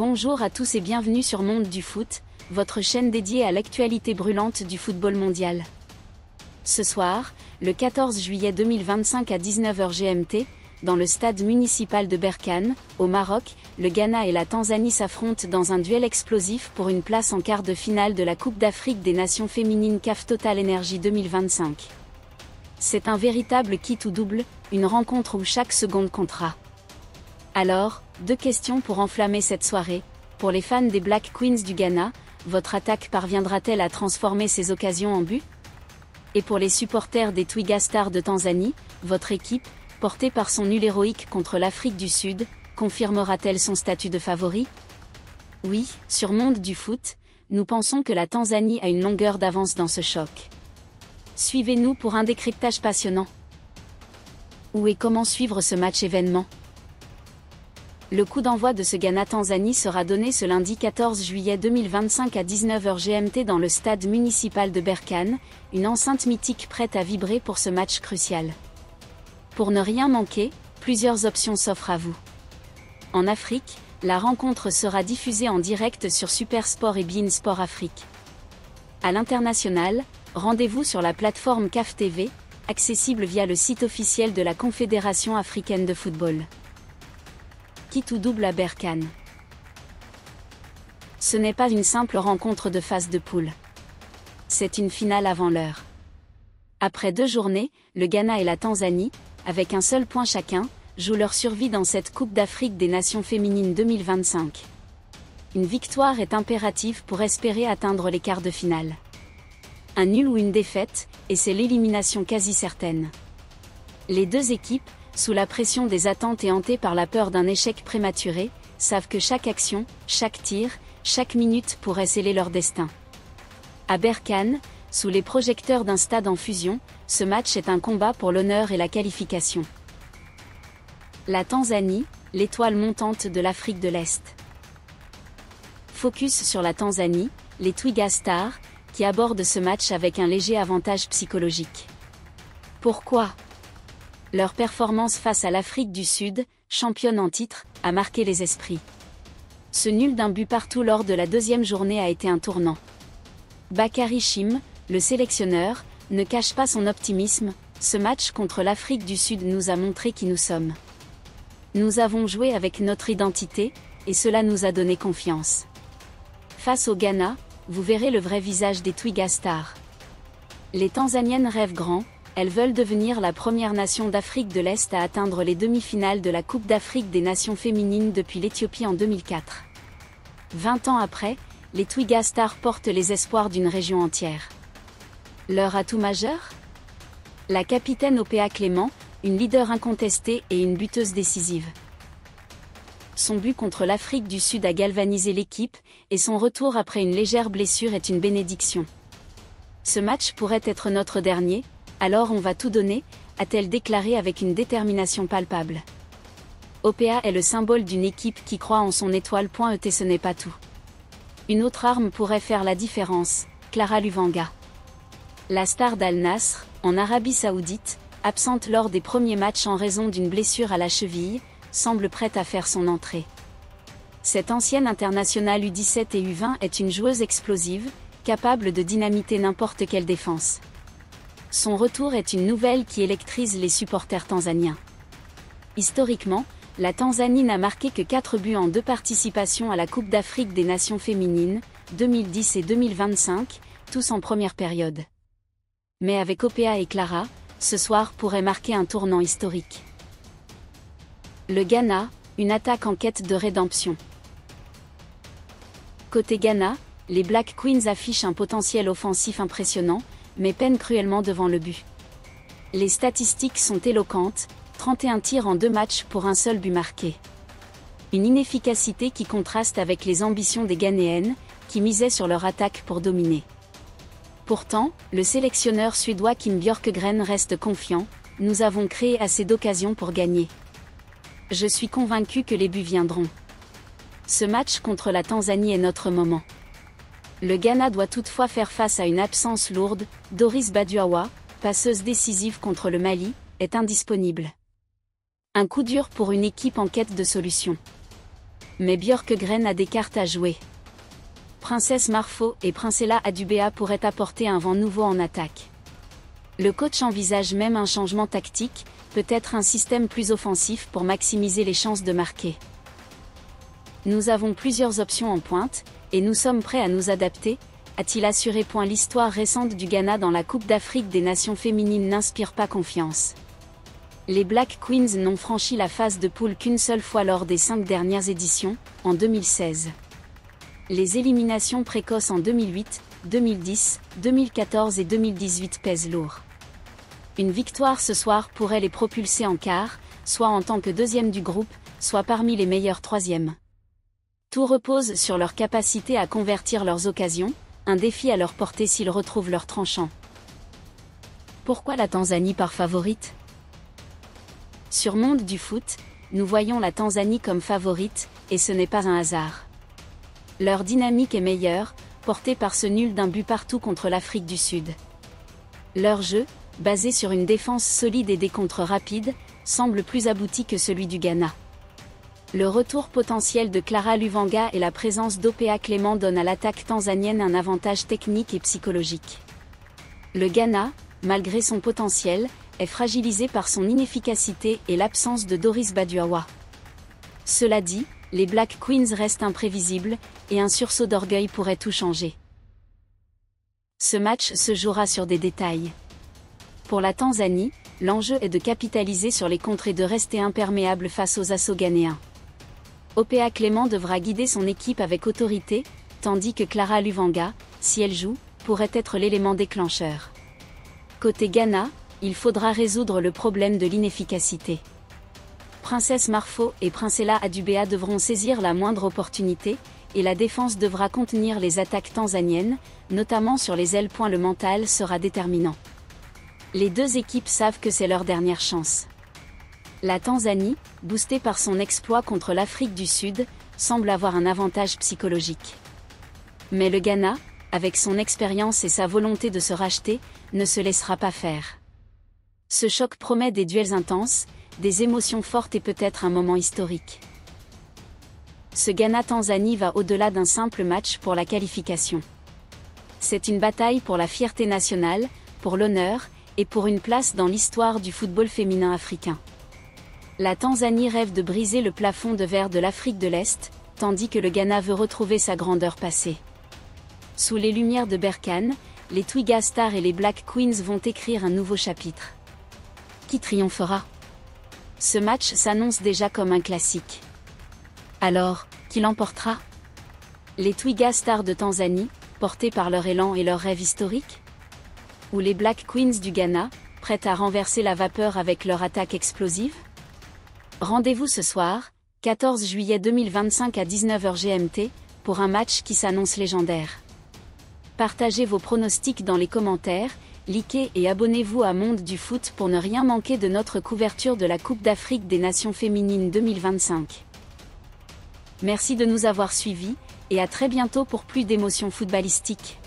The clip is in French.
Bonjour à tous et bienvenue sur Monde du Foot, votre chaîne dédiée à l'actualité brûlante du football mondial. Ce soir, le 14 juillet 2025 à 19h GMT, dans le stade municipal de Berkane, au Maroc, le Ghana et la Tanzanie s'affrontent dans un duel explosif pour une place en quart de finale de la Coupe d'Afrique des Nations féminines CAF Total Energy 2025. C'est un véritable kit ou double, une rencontre où chaque seconde comptera. Alors, deux questions pour enflammer cette soirée. Pour les fans des Black Queens du Ghana, votre attaque parviendra-t-elle à transformer ces occasions en but? Et pour les supporters des Twiga Stars de Tanzanie, votre équipe, portée par son nul héroïque contre l'Afrique du Sud, confirmera-t-elle son statut de favori? Oui, sur Monde du Foot, nous pensons que la Tanzanie a une longueur d'avance dans ce choc. Suivez-nous pour un décryptage passionnant. Où et comment suivre ce match événement? Le coup d'envoi de ce Ghana-Tanzanie sera donné ce lundi 14 juillet 2025 à 19h GMT dans le stade municipal de Berkane, une enceinte mythique prête à vibrer pour ce match crucial. Pour ne rien manquer, plusieurs options s'offrent à vous. En Afrique, la rencontre sera diffusée en direct sur Supersport et beIN Sport Afrique. À l'international, rendez-vous sur la plateforme CAF TV, accessible via le site officiel de la Confédération africaine de football. Kit ou double à Berkane. Ce n'est pas une simple rencontre de phase de poule. C'est une finale avant l'heure. Après 2 journées, le Ghana et la Tanzanie, avec un seul point chacun, jouent leur survie dans cette Coupe d'Afrique des Nations féminines 2025. Une victoire est impérative pour espérer atteindre les quarts de finale. Un nul ou une défaite, et c'est l'élimination quasi certaine. Les deux équipes, sous la pression des attentes et hantées par la peur d'un échec prématuré, savent que chaque action, chaque tir, chaque minute pourrait sceller leur destin. À Berkane, sous les projecteurs d'un stade en fusion, ce match est un combat pour l'honneur et la qualification. La Tanzanie, l'étoile montante de l'Afrique de l'Est. Focus sur la Tanzanie, les Twiga Stars, qui abordent ce match avec un léger avantage psychologique. Pourquoi ? Leur performance face à l'Afrique du Sud, championne en titre, a marqué les esprits. Ce nul d'un but partout lors de la 2e journée a été un tournant. Bakary Chim, le sélectionneur, ne cache pas son optimisme. Ce match contre l'Afrique du Sud nous a montré qui nous sommes. Nous avons joué avec notre identité, et cela nous a donné confiance. Face au Ghana, vous verrez le vrai visage des Twiga Stars. Les Tanzaniennes rêvent grand. Elles veulent devenir la première nation d'Afrique de l'Est à atteindre les demi-finales de la Coupe d'Afrique des Nations féminines depuis l'Éthiopie en 2004. 20 ans après, les Twiga Stars portent les espoirs d'une région entière. Leur atout majeur ? La capitaine Opéa Clément, une leader incontestée et une buteuse décisive. Son but contre l'Afrique du Sud a galvanisé l'équipe, et son retour après une légère blessure est une bénédiction. Ce match pourrait être notre dernier. Alors on va tout donner, a-t-elle déclaré avec une détermination palpable. Opéa est le symbole d'une équipe qui croit en son étoile. Ce n'est pas tout. Une autre arme pourrait faire la différence, Clara Luvanga. La star d'Al Nasr, en Arabie Saoudite, absente lors des premiers matchs en raison d'une blessure à la cheville, semble prête à faire son entrée. Cette ancienne internationale U17 et U20 est une joueuse explosive, capable de dynamiter n'importe quelle défense. Son retour est une nouvelle qui électrise les supporters tanzaniens. Historiquement, la Tanzanie n'a marqué que 4 buts en 2 participations à la Coupe d'Afrique des Nations féminines, 2010 et 2025, tous en première période. Mais avec Opéa et Clara, ce soir pourrait marquer un tournant historique. Le Ghana, une attaque en quête de rédemption. Côté Ghana, les Black Queens affichent un potentiel offensif impressionnant, mais peinent cruellement devant le but. Les statistiques sont éloquentes, 31 tirs en 2 matchs pour un seul but marqué. Une inefficacité qui contraste avec les ambitions des Ghanéennes, qui misaient sur leur attaque pour dominer. Pourtant, le sélectionneur suédois Kim Björkgren reste confiant, nous avons créé assez d'occasions pour gagner. Je suis convaincu que les buts viendront. Ce match contre la Tanzanie est notre moment. Le Ghana doit toutefois faire face à une absence lourde. Doris Baduawa, passeuse décisive contre le Mali, est indisponible. Un coup dur pour une équipe en quête de solutions. Mais Björkgren a des cartes à jouer. Princess Marfo et Princella Adubea pourraient apporter un vent nouveau en attaque. Le coach envisage même un changement tactique, peut-être un système plus offensif pour maximiser les chances de marquer. Nous avons plusieurs options en pointe, et nous sommes prêts à nous adapter, a-t-il assuré. L'histoire récente du Ghana dans la Coupe d'Afrique des Nations féminines n'inspire pas confiance. Les Black Queens n'ont franchi la phase de poule qu'une seule fois lors des 5 dernières éditions, en 2016. Les éliminations précoces en 2008, 2010, 2014 et 2018 pèsent lourd. Une victoire ce soir pourrait les propulser en quart, soit en tant que deuxième du groupe, soit parmi les meilleurs troisièmes. Tout repose sur leur capacité à convertir leurs occasions, un défi à leur portée s'ils retrouvent leur tranchant. Pourquoi la Tanzanie par favorite ? Sur Monde du foot, nous voyons la Tanzanie comme favorite, et ce n'est pas un hasard. Leur dynamique est meilleure, portée par ce nul d'un but partout contre l'Afrique du Sud. Leur jeu, basé sur une défense solide et des contres rapides, semble plus abouti que celui du Ghana. Le retour potentiel de Clara Luvanga et la présence d'Opea Clément donnent à l'attaque tanzanienne un avantage technique et psychologique. Le Ghana, malgré son potentiel, est fragilisé par son inefficacité et l'absence de Doris Baduawa. Cela dit, les Black Queens restent imprévisibles, et un sursaut d'orgueil pourrait tout changer. Ce match se jouera sur des détails. Pour la Tanzanie, l'enjeu est de capitaliser sur les contres et de rester imperméable face aux assauts ghanéens. Opea Clément devra guider son équipe avec autorité, tandis que Clara Luvanga, si elle joue, pourrait être l'élément déclencheur. Côté Ghana, il faudra résoudre le problème de l'inefficacité. Princess Marfo et Princella Adubea devront saisir la moindre opportunité, et la défense devra contenir les attaques tanzaniennes, notamment sur les ailes. Le mental sera déterminant. Les deux équipes savent que c'est leur dernière chance. La Tanzanie, boostée par son exploit contre l'Afrique du Sud, semble avoir un avantage psychologique. Mais le Ghana, avec son expérience et sa volonté de se racheter, ne se laissera pas faire. Ce choc promet des duels intenses, des émotions fortes et peut-être un moment historique. Ce Ghana-Tanzanie va au-delà d'un simple match pour la qualification. C'est une bataille pour la fierté nationale, pour l'honneur, et pour une place dans l'histoire du football féminin africain. La Tanzanie rêve de briser le plafond de verre de l'Afrique de l'Est, tandis que le Ghana veut retrouver sa grandeur passée. Sous les lumières de Berkane, les Twiga Stars et les Black Queens vont écrire un nouveau chapitre. Qui triomphera ? Ce match s'annonce déjà comme un classique. Alors, qui l'emportera ? Les Twiga Stars de Tanzanie, portés par leur élan et leur rêve historique ? Ou les Black Queens du Ghana, prêtes à renverser la vapeur avec leur attaque explosive ? Rendez-vous ce soir, 14 juillet 2025 à 19h GMT, pour un match qui s'annonce légendaire. Partagez vos pronostics dans les commentaires, likez et abonnez-vous à Monde du Foot pour ne rien manquer de notre couverture de la Coupe d'Afrique des Nations féminines 2025. Merci de nous avoir suivis, et à très bientôt pour plus d'émotions footballistiques.